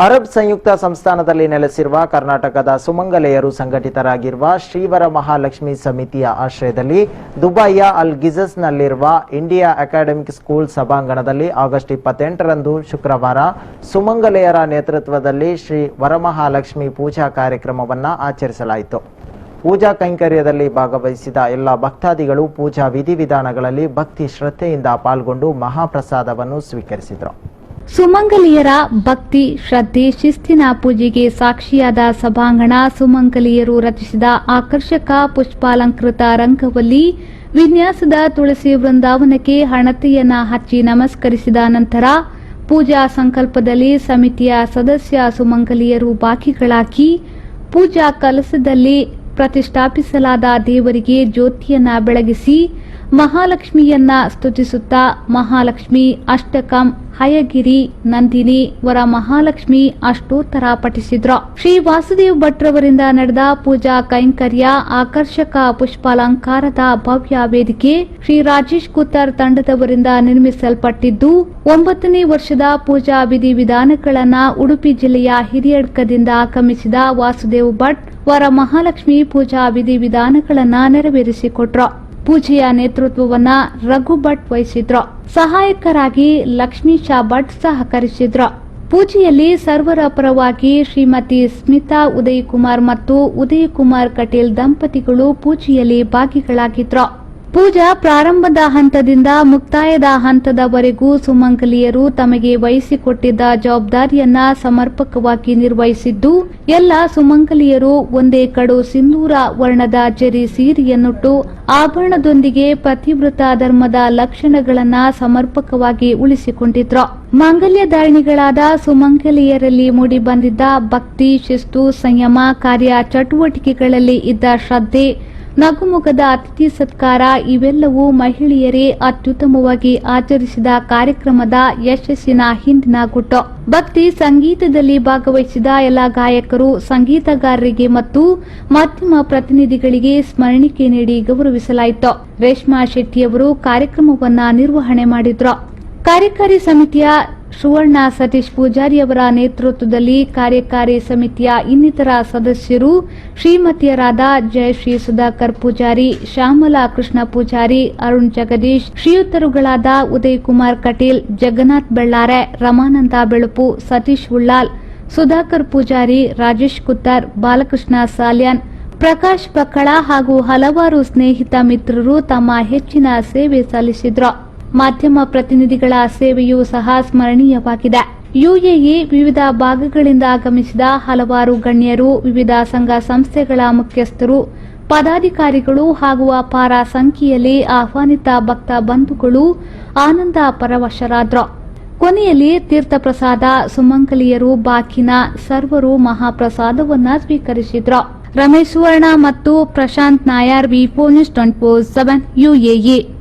Arab ಸಂಯುಕ್ತ ಸಂಸ್ಥಾನದಲ್ಲಿ ನೆಲೆಸಿರುವ ಕರ್ನಾಟಕದ ಸುಮಂಗಲೆಯರು ಸಂಘಟಿತರಾಗಿರುವ ಶ್ರೀವರ ಮಹಾಲಕ್ಷ್ಮಿ ಸಮಿತಿಯ ಆಶ್ರಯದಲ್ಲಿ ದುಬೈಯ ಅಲ್ ಗಿಜಸ್ನಲ್ಲಿರುವ ಇಂಡಿಯಾ ಅಕಾಡೆಮಿಕ್ ಸ್ಕೂಲ್ ಸಭಾಂಗಣದಲ್ಲಿ ಆಗಸ್ಟ್ 28ರಂದು ಶುಕ್ರವಾರ ಸುಮಂಗಲೆಯರ ನೇತೃತ್ವದಲ್ಲಿ ಶ್ರೀ ವರಮಹಾಲಕ್ಷ್ಮಿ ಪೂಜಾ ಕಾರ್ಯಕ್ರಮವನ್ನು ಆಚರಿಸಲಾಯಿತು. ಪೂಜಾ ಕೈಂಕರ್ಯದಲ್ಲಿ ಭಾಗವಹಿಸಿದ ಎಲ್ಲ ಭಕ್ತಾದಿಗಳು ಪೂಜಾ ವಿಧಿವಿಧಾನಗಳಲ್ಲಿ ಭಕ್ತಿ ಶ್ರದ್ಧೆಯಿಂದ ಪಾಲ್ಗೊಂಡು ಮಹಾಪ್ರಸಾದವನ್ನು ಸ್ವೀಕರಿಸಿದರು. ಸುಮಂಗಲಿಯರ ಭಕ್ತಿ ಶ್ರದ್ಧೆ ಶಿಸ್ತಿನ ಪೂಜೆಗೆ ಸಾಕ್ಷಿಯಾದ ಸಭಾಂಗಣ ಸುಮಂಗಲಿಯರು ರಚಿಸಿದ ಆಕರ್ಷಕ ಪುಷ್ಪಾಲಂಕೃತ ರಂಗವಲ್ಲಿ ವಿನ್ಯಾಸದ ತುಳಸಿ ವೃಂದಾವನಕ್ಕೆ ಹಣತೆಯನ್ನ ಹಚ್ಚಿ ನಮಸ್ಕರಿಸಿದ ನಂತರ ಪೂಜಾ ಸಂಕಲ್ಪದಲ್ಲಿ ಸಮಿತಿಯ ಸದಸ್ಯ ಸುಮಂಗಲಿಯರು ಭಾಗಿಗಳಾಗಿ ಪೂಜಾ ಕಲಸದಲ್ಲಿ ಪ್ರತಿಷ್ಠಾಪಿಸಲಾದ ದೇವರಿಗೆ ಜ್ಯೋತಿಯನ್ನ ಬೆಳಗಿಸಿ ಮಹಾಲಕ್ಷ್ಮಿಯನ್ನ ಸ್ತುತಿಸುತ್ತಾ ಮಹಾಲಕ್ಷ್ಮಿ ಅಷ್ಟಕಂ ಹಯಗಿರಿ ನಂದಿನಿ ವರ ಮಹಾಲಕ್ಷ್ಮಿ ಅಷ್ಟೋತ್ತರ ಪಠಿಸಿದ್ರು. ಶ್ರೀ ವಾಸುದೇವ್ ಭಟ್ರವರಿಂದ ನಡೆದ ಪೂಜಾ ಕೈಂಕರ್ಯ ಆಕರ್ಷಕ ಪುಷ್ಪಾಲಂಕಾರದ ಭವ್ಯ ವೇದಿಕೆ ಶ್ರೀ ರಾಜೇಶ್ ಕುತ್ತರ್ ತಂಡದವರಿಂದ ನಿರ್ಮಿಸಲ್ಪಟ್ಟಿದ್ದು 9ನೇ ವರ್ಷದ ಪೂಜಾ ವಿಧಿವಿಧಾನಗಳನ್ನ ಉಡುಪಿ ಜಿಲ್ಲೆಯ ಹಿರಿಯಡ್ಕದಿಂದ ಆಗಮಿಸಿದ ವಾಸುದೇವ್ ಭಟ್ ವರ ಮಹಾಲಕ್ಷ್ಮಿ ಪೂಜಾ ವಿಧಿವಿಧಾನಗಳನ್ನ ನೆರವೇರಿಸಿಕೊಟ್ರು. ಪೂಜೆಯ ನೇತೃತ್ವವನ್ನ ರಘು ಭಟ್ ವಹಿಸಿದ್ರು. ಸಹಾಯಕರಾಗಿ ಲಕ್ಷ್ಮೀಶಾ ಭಟ್ ಸಹಕರಿಸಿದ್ರು. ಪೂಜೆಯಲ್ಲಿ ಸರ್ವರ ಪರವಾಗಿ ಶ್ರೀಮತಿ ಸ್ಮಿತಾ ಉದಯ್ ಕುಮಾರ್ ಮತ್ತು ಉದಯ್ ಕುಮಾರ್ ಕಟೀಲ್ ದಂಪತಿಗಳು ಪೂಜೆಯಲ್ಲಿ ಭಾಗಿಗಳಾಗಿದ್ರು. ಪೂಜಾ ಪ್ರಾರಂಭದ ಹಂತದಿಂದ ಮುಕ್ತಾಯದ ಹಂತದವರೆಗೂ ಸುಮಂಗಲಿಯರು ತಮಗೆ ವಹಿಸಿಕೊಟ್ಟಿದ್ದ ಜವಾಬ್ದಾರಿಯನ್ನ ಸಮರ್ಪಕವಾಗಿ ನಿರ್ವಹಿಸಿದ್ದು ಎಲ್ಲ ಸುಮಂಗಲಿಯರು ಒಂದೇ ಕಡು ಸಿಂಧೂರ ವರ್ಣದ ಜರಿ ಸೀರೆಯನ್ನುಟ್ಟು ಆಭರಣದೊಂದಿಗೆ ಪತಿವ್ರತ ಧರ್ಮದ ಲಕ್ಷಣಗಳನ್ನ ಸಮರ್ಪಕವಾಗಿ ಉಳಿಸಿಕೊಂಡಿದ್ರು. ಮಾಂಗಲ್ಯಧಾರಿಣಿಗಳಾದ ಸುಮಂಗಲಿಯರಲ್ಲಿ ಮೂಡಿಬಂದಿದ್ದ ಭಕ್ತಿ ಶಿಸ್ತು ಸಂಯಮ ಕಾರ್ಯ ಚಟುವಟಿಕೆಗಳಲ್ಲಿ ಇದ್ದ ಶ್ರದ್ಧೆ ನಗುಮುಖದ ಅತಿಥಿ ಸತ್ಕಾರ ಇವೆಲ್ಲವೂ ಮಹಿಳೆಯರೇ ಅತ್ಯುತ್ತಮವಾಗಿ ಆಚರಿಸಿದ ಕಾರ್ಯಕ್ರಮದ ಯಶಸ್ಸಿನ ಹಿಂದಿನ ಗುಟ್ಟು. ಭಕ್ತಿ ಸಂಗೀತದಲ್ಲಿ ಭಾಗವಹಿಸಿದ ಎಲ್ಲ ಗಾಯಕರು ಸಂಗೀತಗಾರರಿಗೆ ಮತ್ತು ಮಾಧ್ಯಮ ಪ್ರತಿನಿಧಿಗಳಿಗೆ ಸ್ಮರಣಿಕೆ ನೀಡಿ ಗೌರವಿಸಲಾಯಿತು. ರೇಷ್ಮಾ ಶೆಟ್ಟಿಯವರು ಕಾರ್ಯಕ್ರಮವನ್ನ ನಿರ್ವಹಣೆ ಮಾಡಿದ್ರು. ಕಾರ್ಯಕಾರಿ ಸಮಿತಿಯ ಸುವರ್ಣ ಸತೀಶ್ ಪೂಜಾರಿಯವರ ನೇತೃತ್ವದಲ್ಲಿ ಕಾರ್ಯಕಾರಿ ಸಮಿತಿಯ ಇನ್ನಿತರ ಸದಸ್ಯರು ಶ್ರೀಮತಿಯರಾದ ಜಯಶ್ರೀ ಸುಧಾಕರ್ ಪೂಜಾರಿ, ಶ್ಯಾಮಲಾ ಕೃಷ್ಣ ಪೂಜಾರಿ, ಅರುಣ್ ಜಗದೀಶ್, ಶ್ರೀಯುತರುಗಳಾದ ಉದಯ್ ಕುಮಾರ್ ಕಟೀಲ್, ಜಗನ್ನಾಥ್ ಬೆಳ್ಳಾರೆ, ರಮಾನಂದ ಬೆಳುಪು, ಸತೀಶ್ ಉಳ್ಳಾಲ್, ಸುಧಾಕರ್ ಪೂಜಾರಿ, ರಾಜೇಶ್ ಕುತ್ತರ್, ಬಾಲಕೃಷ್ಣ ಸಾಲ್ಯಾನ್, ಪ್ರಕಾಶ್ ಪಕ್ಕಳ ಹಾಗೂ ಹಲವಾರು ಸ್ನೇಹಿತ ಮಿತ್ರರು ತಮ್ಮ ಹೆಚ್ಚಿನ ಸೇವೆ ಸಲ್ಲಿಸಿದ್ರು. ಮಾಧ್ಯಮ ಪ್ರತಿನಿಧಿಗಳ ಸೇವೆಯೂ ಸಹ ಸ್ಮರಣೀಯವಾಗಿದೆ. ಯುಎಇ ವಿವಿಧ ಭಾಗಗಳಿಂದ ಆಗಮಿಸಿದ ಹಲವಾರು ಗಣ್ಯರು, ವಿವಿಧ ಸಂಘ ಸಂಸ್ಥೆಗಳ ಮುಖ್ಯಸ್ಥರು, ಪದಾಧಿಕಾರಿಗಳು ಹಾಗೂ ಅಪಾರ ಸಂಖ್ಯೆಯಲ್ಲಿ ಆಹ್ವಾನಿತ ಭಕ್ತ ಬಂಧುಗಳು ಆನಂದ ಪರವಶರಾದ್ರು. ಕೊನೆಯಲ್ಲಿ ತೀರ್ಥಪ್ರಸಾದ ಸುಮಂಗಲಿಯರು ಬಾಕಿನ ಸರ್ವರು ಮಹಾಪ್ರಸಾದವನ್ನ ಸ್ವೀಕರಿಸಿದ್ರು. ರಮೇಶ್ ಸುವರ್ಣ ಮತ್ತು ಪ್ರಶಾಂತ್ ನಾಯರ್, ವಿ4 ನ್ಯೂಸ್ 24/7 ಯುಎಇ.